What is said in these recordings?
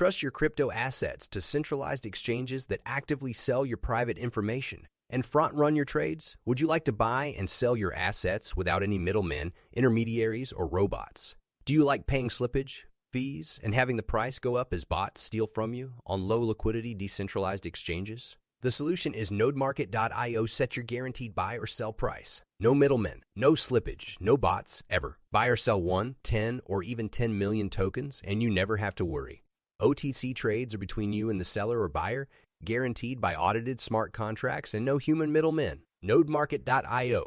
trust your crypto assets to centralized exchanges that actively sell your private information and front-run your trades? Would you like to buy and sell your assets without any middlemen, intermediaries, or robots? Do you like paying slippage, fees, and having the price go up as bots steal from you on low-liquidity decentralized exchanges? The solution is nodemarket.io. Set your guaranteed buy or sell price. No middlemen, no slippage, no bots, ever. Buy or sell 1, 10, or even 10 million tokens, and you never have to worry. OTC trades are between you and the seller or buyer, guaranteed by audited smart contracts and no human middlemen. Nodemarket.io.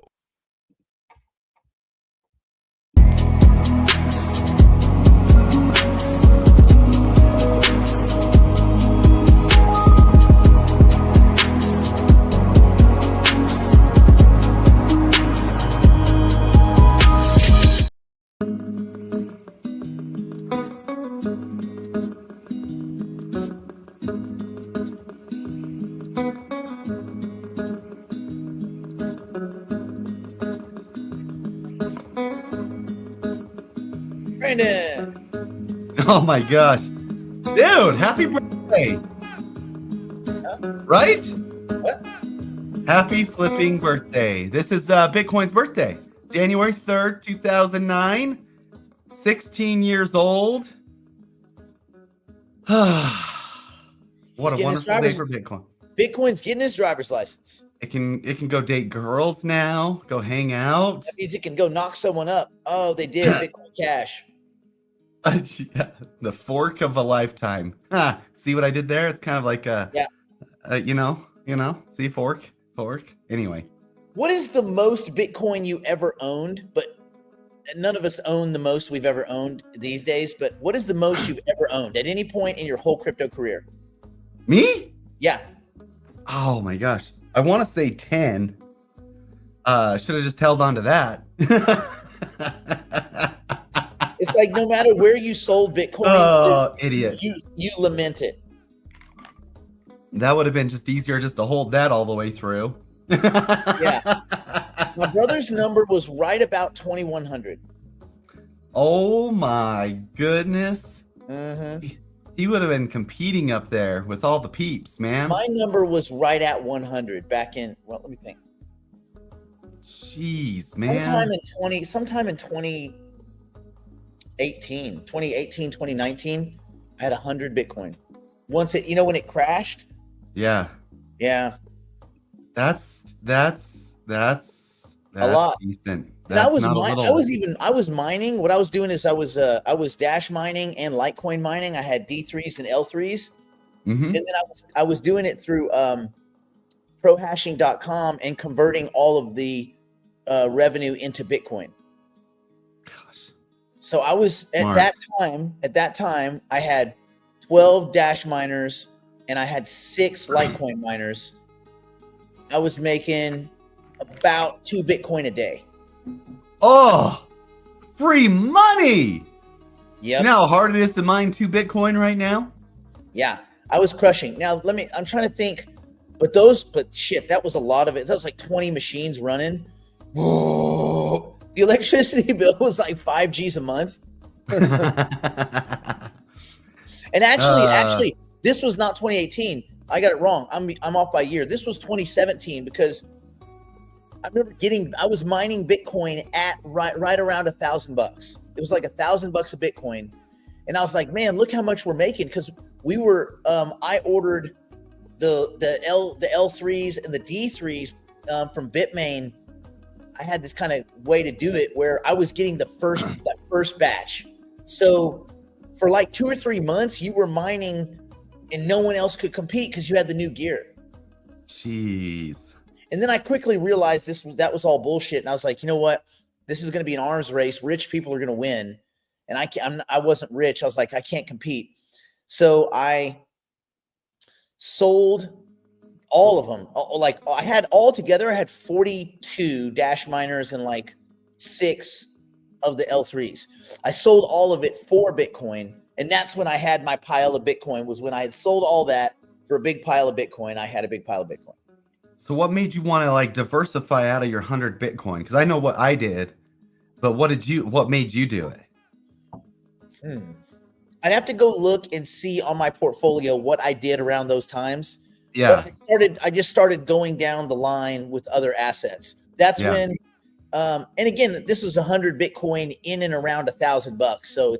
Brandon. Oh my gosh. Dude, happy birthday. Huh? Right? What? Happy flipping birthday. This is Bitcoin's birthday. January 3rd, 2009. 16 years old. What a wonderful day for Bitcoin. Bitcoin's getting his driver's license. It can go date girls now, go hang out. That means it can go knock someone up. Oh, they did Bitcoin Cash. Yeah, the fork of a lifetime. See what I did there? It's kind of like you know, see fork. Anyway. What is the most Bitcoin you ever owned? But none of us own the most we've ever owned these days. But what is the most you've ever owned at any point in your whole crypto career? Me? Yeah. Oh my gosh. I want to say 10. Should have just held on to that. It's like no matter where you sold Bitcoin, idiot. You lament it. That would have been just easier just to hold that all the way through. Yeah. My brother's number was right about 2,100. Oh my goodness. Mm-hmm. He would have been competing up there with all the peeps, man. My number was right at 100 back in, well, let me think. Jeez, man. Sometime in 2018, 2019, I had 100 Bitcoin. Once it, when it crashed. Yeah. Yeah. That's a lot. Decent. And I was mining. What I was doing is I was dash mining and Litecoin mining. I had D3s and L3s. Mm-hmm. And then I was doing it through prohashing.com and converting all of the revenue into Bitcoin. Gosh. So I was at that time I had 12 dash miners and I had 6 Litecoin miners. I was making about 2 Bitcoin a day. Oh, free money. Yep. You know how hard it is to mine 2 Bitcoin right now? Yeah, I was crushing. Now I'm trying to think, but shit, that was a lot of it. That was like 20 machines running. Whoa. The electricity bill was like 5 G's a month. And actually, this was not 2018. I got it wrong. I'm off by a year. This was 2017 because I remember I was mining Bitcoin at right around $1,000. It was like $1,000 a Bitcoin. And I was like, man, look how much we're making. Cause we were, I ordered the L3s and the D3s from Bitmain. I had this kind of way to do it where I was getting that first batch. So for like 2 or 3 months, you were mining and no one else could compete because you had the new gear. Jeez. And then I quickly realized that was all bullshit. And I was like, you know what? This is going to be an arms race. Rich people are going to win. And I wasn't rich. I was like, I can't compete. So I sold all of them. Like I had 42 dash miners and like 6 of the L3s. I sold all of it for Bitcoin. And that's when I had my pile of Bitcoin, was when I had sold all that for a big pile of Bitcoin. I had a big pile of Bitcoin. So what made you want to like diversify out of your 100 Bitcoin? Because I know what I did, but what made you do it? I'd have to go look and see on my portfolio what I did around those times. Yeah. But I just started going down the line with other assets. That's when, and again, this was 100 Bitcoin in and around $1,000. So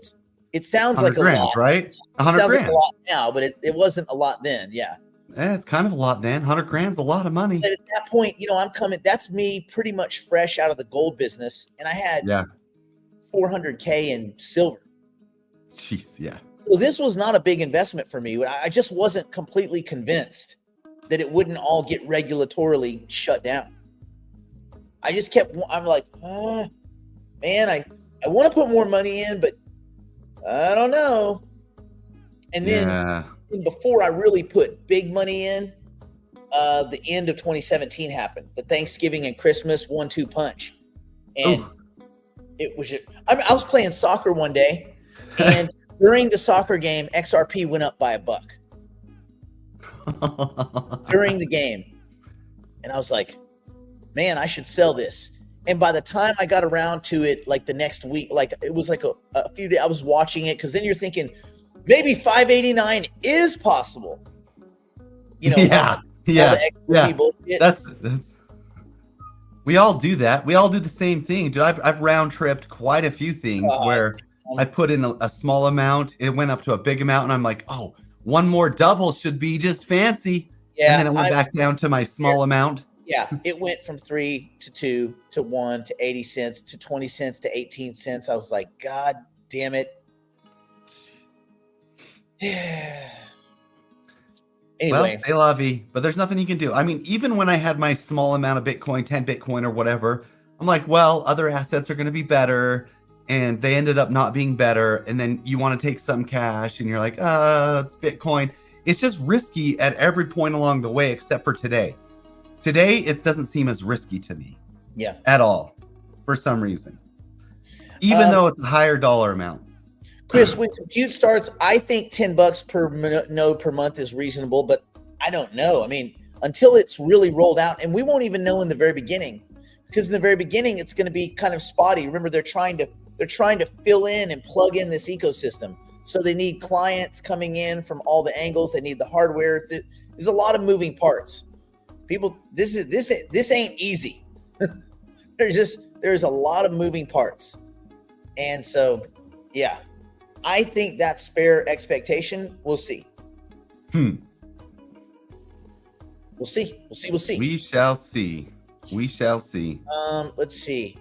it sounds like a lot, right? 100 sounds grand. like a lot now, but it wasn't a lot then. Yeah. It's kind of a lot then. 100 grand's a lot of money. But at that point, that's me pretty much fresh out of the gold business. And I had 400K in silver. Jeez, yeah. So this was not a big investment for me. I just wasn't completely convinced that it wouldn't all get regulatorily shut down. I'm like, man, I want to put more money in, but I don't know. And then before I really put big money in, the end of 2017 happened. The Thanksgiving and Christmas 1-2 punch. And it was I was playing soccer one day, and during the soccer game, XRP went up by $1 during the game. And I was like, man, I should sell this. And by the time I got around to it, like the next week, like it was like a few days, I was watching it, because then you're thinking maybe 589 is possible. Yeah. That's we all do that. We all do the same thing, dude. I've round tripped quite a few things where I put in a small amount, it went up to a big amount, and I'm like, oh, one more double should be just fancy. Yeah. And then it went back down to my small amount. Yeah, it went from 3 to 2 to 1 to 80 cents to 20 cents to 18 cents. I was like, God damn it. Anyway. Well, c'est la vie, but there's nothing you can do. I mean, even when I had my small amount of Bitcoin, 10 Bitcoin or whatever, I'm like, well, other assets are going to be better, and they ended up not being better. And then you want to take some cash and you're like, it's Bitcoin. It's just risky at every point along the way, except for today. Today, it doesn't seem as risky to me. Yeah. At all, for some reason. Even though it's a higher dollar amount. Chris, when compute starts, I think $10 per node per month is reasonable, but I don't know. I mean, until it's really rolled out, and we won't even know in the very beginning, because in the very beginning, it's going to be kind of spotty. Remember, they're trying to fill in and plug in this ecosystem. So they need clients coming in from all the angles. They need the hardware. There's a lot of moving parts. People, this ain't easy. There's a lot of moving parts. And so, yeah, I think that's fair expectation. We'll see. We'll see. We shall see. Let's see.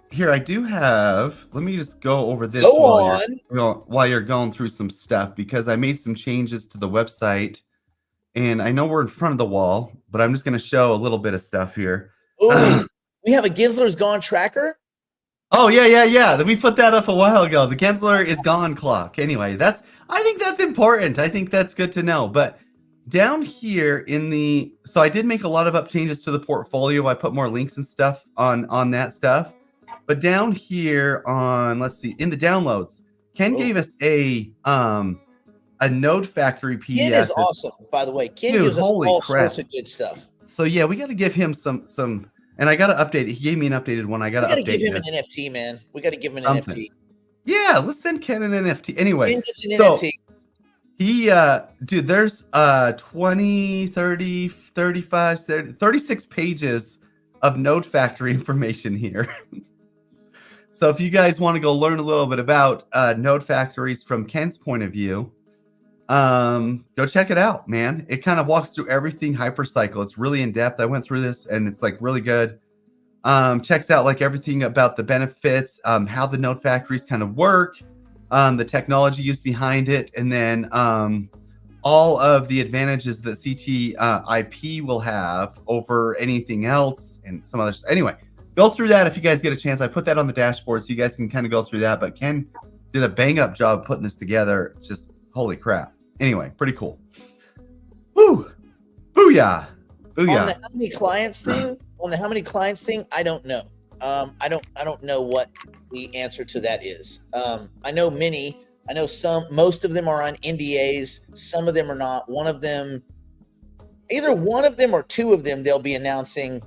Here, I do have, let me just go over this while you're going through some stuff, because I made some changes to the website, and I know we're in front of the wall, but I'm just going to show a little bit of stuff here. Ooh, we have a Gensler's Gone tracker? Oh, yeah. We put that up a while ago. The Gensler is gone clock. Anyway, I think that's important. I think that's good to know. But down here so I did make a lot of up changes to the portfolio. I put more links and stuff on that stuff. But down here on, let's see, in the downloads, Ken gave us a Node Factory PDF. Ken is awesome, by the way. Ken gives us all sorts of good stuff. So yeah, we got to give him some, and I got to update it. He gave me an updated one. I got to update it. We got to give him an NFT, man. We got to give him an NFT. Yeah, let's send Ken an NFT. Anyway, Ken gets an NFT. He, dude, there's 20, 30, 35, 36 pages of Node Factory information here. So if you guys want to go learn a little bit about node factories from Ken's point of view, go check it out, man. It kind of walks through everything hypercycle. It's really in depth. I went through this and it's like really good. Checks out like everything about the benefits, how the node factories kind of work, the technology used behind it, and then all of the advantages that CT IP will have over anything else and some other stuff. Anyway, go through that if you guys get a chance. I put that on the dashboard so you guys can kind of go through that. But Ken did a bang up job putting this together. Just holy crap. Anyway, pretty cool. Woo! Booyah! Booyah! On the how many clients thing, I don't know. I don't know what the answer to that is. I know many. I know most of them are on NDAs. Some of them are not. Either one of them or two of them, they'll be announcing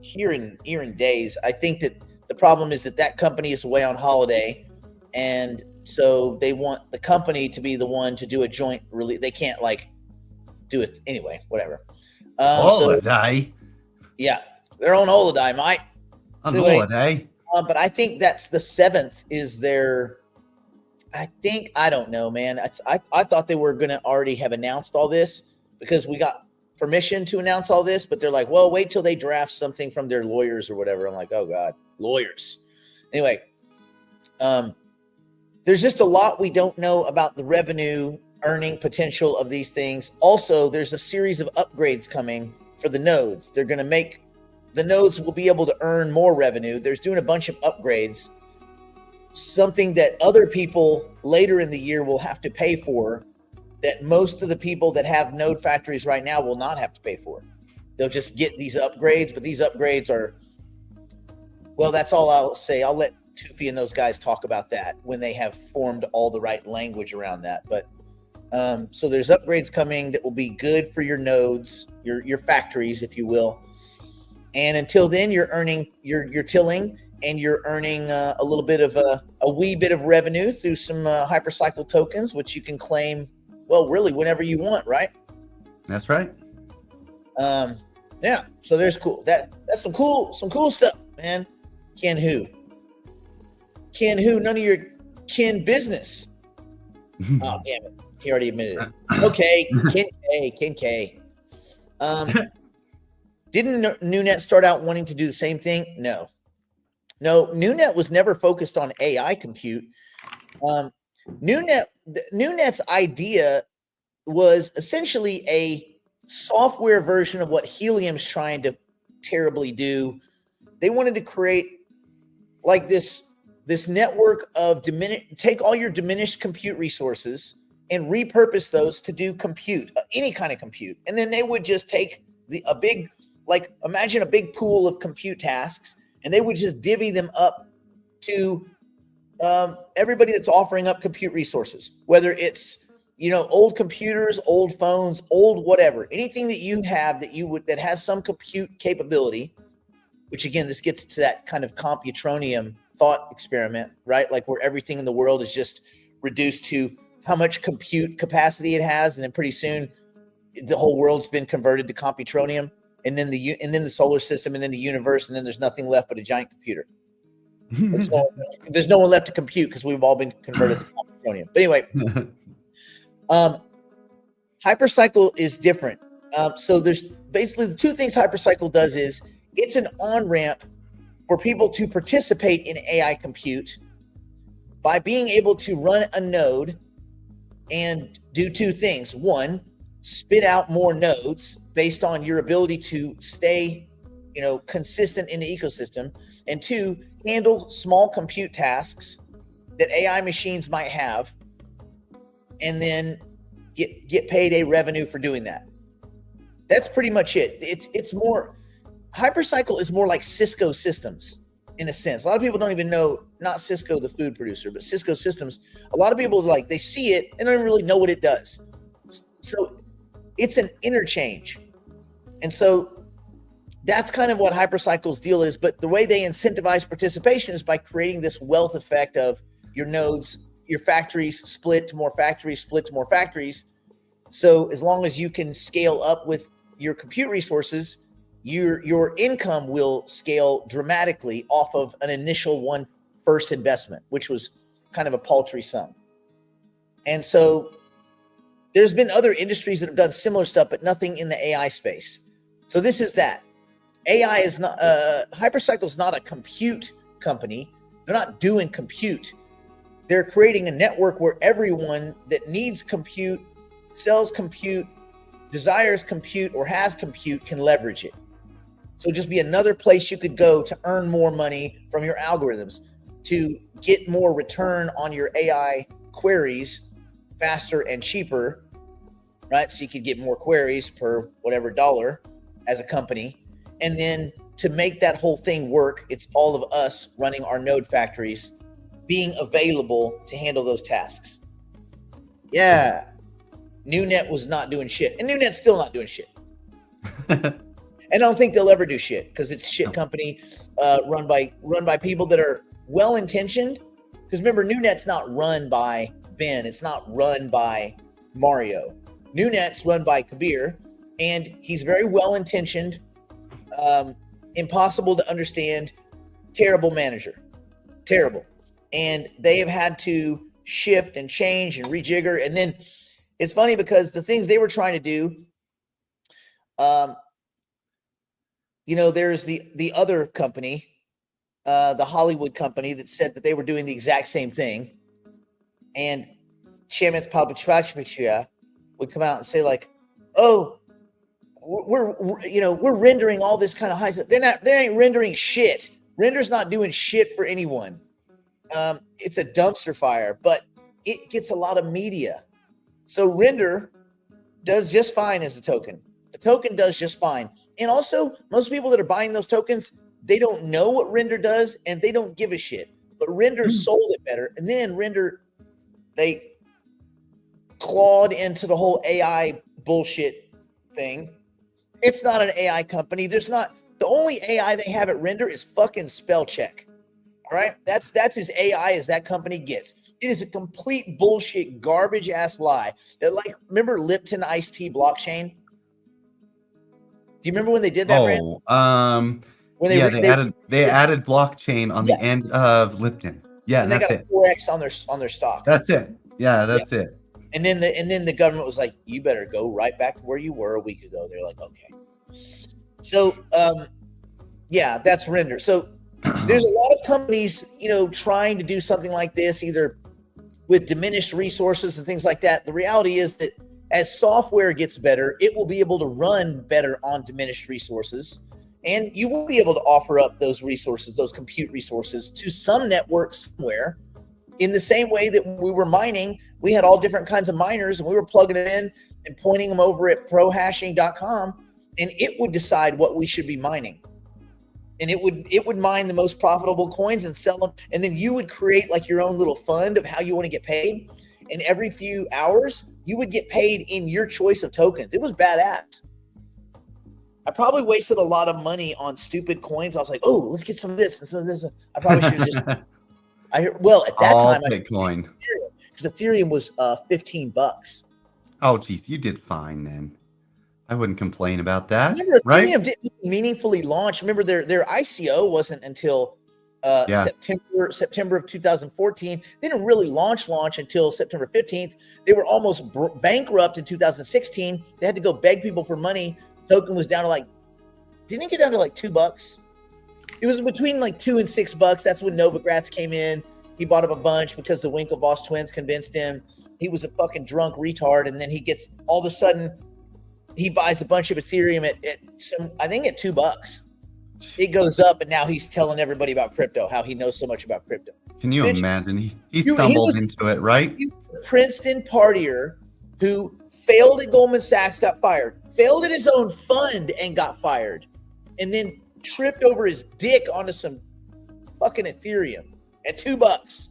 here in days. I think that the problem is that company is away on holiday, and so they want the company to be the one to do a joint release. They can't like do it anyway, whatever. Holiday. Yeah, their own holiday, mate. On So anyway, holiday. but I think that's the 7th is their. I don't know, man. I thought they were going to already have announced all this because we got permission to announce all this, but they're like, well, wait till they draft something from their lawyers or whatever. I'm like, oh God, lawyers. Anyway, there's just a lot we don't know about the revenue earning potential of these things. Also, there's a series of upgrades coming for the nodes. They're going to make the nodes will be able to earn more revenue. There's doing a bunch of upgrades, something that other people later in the year will have to pay for, that most of the people that have node factories right now will not have to pay for. They'll just get these upgrades, but these upgrades are, well, that's all I'll say. I'll let Tufi and those guys talk about that when they have formed all the right language around that. But so there's upgrades coming that will be good for your nodes, your factories, if you will. And until then, you're earning, you're tilling, and you're earning a little bit of a wee bit of revenue through some hypercycle tokens, which you can claim, well, really whenever you want, right? That's right. Yeah. So there's cool. That's some cool stuff, man. Ken who? None of your Ken business. Oh, damn it. He already admitted it. Okay. Ken K. Didn't NewNet start out wanting to do the same thing? No, NewNet was never focused on AI compute. NewNet's idea was essentially a software version of what Helium's trying to terribly do. They wanted to create like this network of take all your diminished compute resources and repurpose those to do compute, any kind of compute. And then they would just take imagine a big pool of compute tasks, and they would just divvy them up to everybody that's offering up compute resources, whether it's, old computers, old phones, old whatever, anything that you have that has some compute capability, which again, this gets to that kind of computronium thought experiment, right? Like where everything in the world is just reduced to how much compute capacity it has. And then pretty soon the whole world's been converted to computronium. And then the solar system, and then the universe, and then there's nothing left but a giant computer. There's no one left to compute because we've all been converted to computronium. But anyway, hypercycle is different. So there's basically the two things hypercycle does is it's an on-ramp for people to participate in AI compute by being able to run a node and do two things. One, spit out more nodes based on your ability to stay, consistent in the ecosystem. And two, handle small compute tasks that AI machines might have, and then get paid a revenue for doing that. That's pretty much it. It's more, hypercycle is more like Cisco systems in a sense. A lot of people don't even know, not Cisco, the food producer, but Cisco systems. A lot of people they see it and don't really know what it does. So it's an interchange. And so that's kind of what hypercycle's deal is. But the way they incentivize participation is by creating this wealth effect of your nodes, your factories split to more factories. So as long as you can scale up with your compute resources, your income will scale dramatically off of an initial first investment, which was kind of a paltry sum. And so there's been other industries that have done similar stuff, but nothing in the AI space. So this is that. AI is not, Hypercycle is not a compute company. They're not doing compute. They're creating a network where everyone that needs compute, sells compute, desires compute, or has compute can leverage it. So just be another place you could go to earn more money from your algorithms, to get more return on your AI queries faster and cheaper, right? So you could get more queries per whatever dollar as a company. And then to make that whole thing work, it's all of us running our node factories being available to handle those tasks. Yeah. NewNet was not doing shit. And NewNet's still not doing shit. And I don't think they'll ever do shit because it's a shit company run by people that are well-intentioned, Because remember, NewNet's not run by Ben. It's not run by Mario. NewNet's run by Kabir, and he's very well-intentioned, impossible to understand, terrible manager. Terrible. And they have had to shift and change and rejigger. And then it's funny because the things they were trying to do, there's the other company, the Hollywood company, that said that they were doing the exact same thing. And Shamit Palpachvachvachia would come out and say, like, oh, we're rendering all this kind of high stuff. They ain't rendering shit. Render's not doing shit for anyone. It's a dumpster fire, but it gets a lot of media. So Render does just fine as a token. The token does just fine. And also, most people that are buying those tokens, they don't know what Render does, and they don't give a shit. But Render sold it better. And then Render, they clawed into the whole AI bullshit thing. It's not an AI company. The only AI they have at Render is fucking spell check. All right? That's as AI as that company gets. It is a complete bullshit, garbage ass lie. Remember Lipton iced tea blockchain? Do you remember when they did that? When they added blockchain on the end of Lipton. Yeah, and that's it. They got 4x on their stock. That's it. Yeah, that's it. And then the government was like, you better go right back to where you were a week ago. They're like, okay. So that's Render. So there's a lot of companies, trying to do something like this, either with diminished resources and things like that. The reality is that as software gets better, it will be able to run better on diminished resources. And you will be able to offer up those resources, those compute resources, to some network somewhere. In the same way that when we were mining, we had all different kinds of miners, and we were plugging it in and pointing them over at prohashing.com, and it would decide what we should be mining. And it would mine the most profitable coins and sell them. And then you would create like your own little fund of how you want to get paid. And every few hours, you would get paid in your choice of tokens. It was badass. I probably wasted a lot of money on stupid coins. I was like, oh, let's get some of this and some of this. I probably should have just. At that time, Bitcoin, because Ethereum was $15. Oh, geez, you did fine then. I wouldn't complain about that. Remember, right? Ethereum didn't meaningfully launch. Remember, their ICO wasn't until September of 2014. They didn't really launch until September 15th. They were almost bankrupt in 2016. They had to go beg people for money. The token was down to didn't it get down to $2? It was between $2 and $6. That's when Novogratz came in. He bought up a bunch because the Winklevoss twins convinced him. He was a fucking drunk retard. And then he gets, all of a sudden, he buys a bunch of Ethereum at $2. It goes up, and now he's telling everybody about crypto, how he knows so much about crypto. Can you imagine? He stumbled into it, right? He was a Princeton partier who failed at Goldman Sachs, got fired, failed at his own fund and got fired, and then tripped over his dick onto some fucking Ethereum at $2.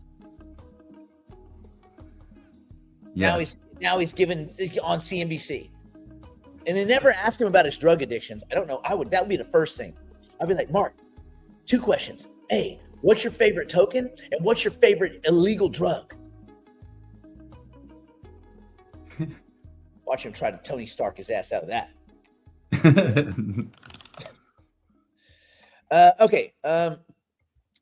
Yes. Now he's given on CNBC. And they never asked him about his drug addictions. I don't know. That would be the first thing. I'd be like, Mark, 2 questions. A, what's your favorite token? And what's your favorite illegal drug? Watch him try to Tony Stark his ass out of that. Okay.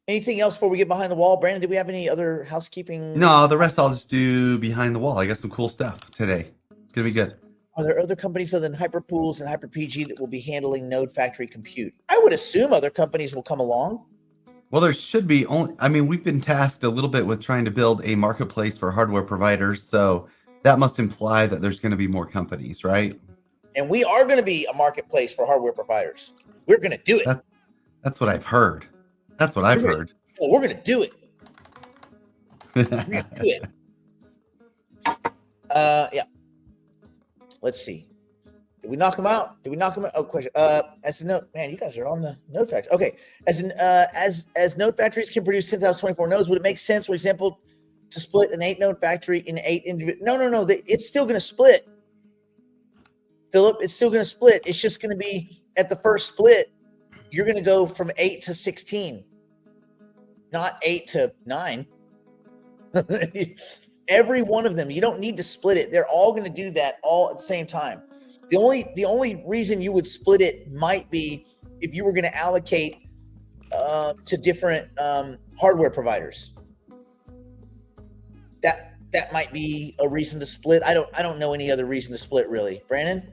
Anything else before we get behind the wall? Brandon, did we have any other housekeeping? No, the rest I'll just do behind the wall. I got some cool stuff today. It's going to be good. Are there other companies other than Hyperpools and HyperPG that will be handling Node Factory compute? I would assume other companies will come along. Well, there should be we've been tasked a little bit with trying to build a marketplace for hardware providers. So that must imply that there's going to be more companies, right? And we are going to be a marketplace for hardware providers. We're going to do it. That's what I've heard. That's what I've heard. We're going to do it. We're going to do it. Yeah. Let's see. Did we knock them out? Oh, question. As a note, man, you guys are on the Node Factory. Okay. As Node Factories can produce 10,024 nodes, would it make sense, for example, to split an 8-node factory in 8 individual? No. It's still going to split. Philip, it's still going to split. It's just going to be at the first split, you're going to go from 8 to 16, not 8 to 9. Every one of them. You don't need to split it. They're all going to do that all at the same time. The only reason you would split it might be if you were going to allocate to different hardware providers. That might be a reason to split. I don't know any other reason to split really. Brandon?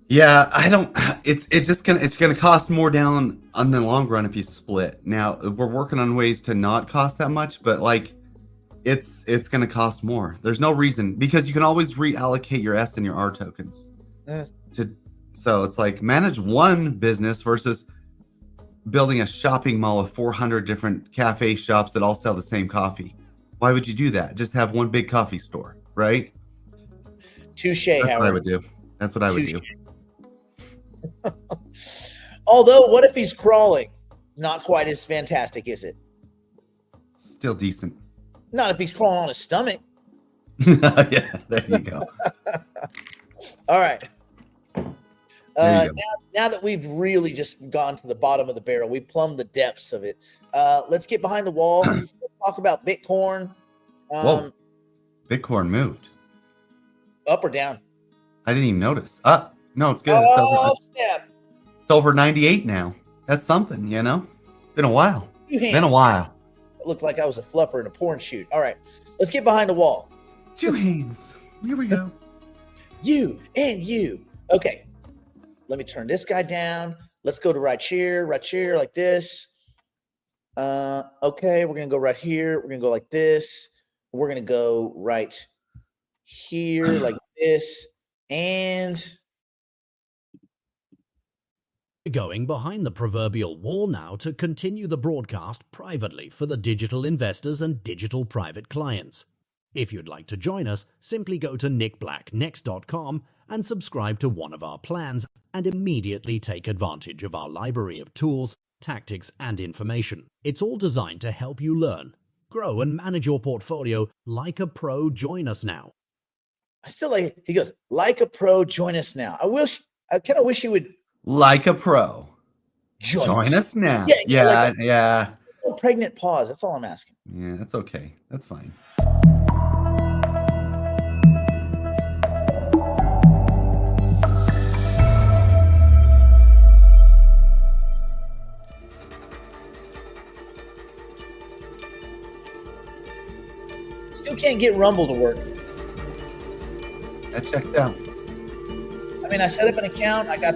Yeah, I don't. It's gonna cost more down on the long run if you split. Now we're working on ways to not cost that much, but like, it's gonna cost more. There's no reason because you can always reallocate your S and your R tokens. So it's like manage one business versus building a shopping mall of 400 different cafe shops that all sell the same coffee. Why would you do that? Just have one big coffee store, right? Touche, That's Howard. what I would do. That's what I would do. Although, what if he's crawling? Not quite as fantastic, is it? Still decent. Not if he's crawling on his stomach. Yeah, there you go. All right. There you go. Now that we've really just gone to the bottom of the barrel, we plumbed the depths of it. Let's get behind the wall. Talk about Bitcoin. Whoa. Bitcoin moved. Up or down? I didn't even notice. No, it's good. Oh, snap. It's over 98 now. That's something, you know? Been a while. Been a while. It looked like I was a fluffer in a porn shoot. All right. Let's get behind the wall. Two hands. Here we go. You and you. Okay. Let me turn this guy down. Let's go to right here, like this. Okay, we're going to go right here. We're going to go like this. We're going to go right here like this. And going behind the proverbial wall now to continue the broadcast privately for the digital investors and digital private clients. If you'd like to join us, simply go to nickblacknext.com and subscribe to one of our plans and immediately take advantage of our library of tools, tactics, and information. It's all designed to help you learn, grow, and manage your portfolio like a pro. Join us now. I still like, he goes, like a pro, join us now. I kind of wish he would. Like a pro. Join us now. Yeah. A pregnant pause. That's all I'm asking. Yeah, that's okay. That's fine. Still can't get Rumble to work. I checked out. I mean, I set up an account. I got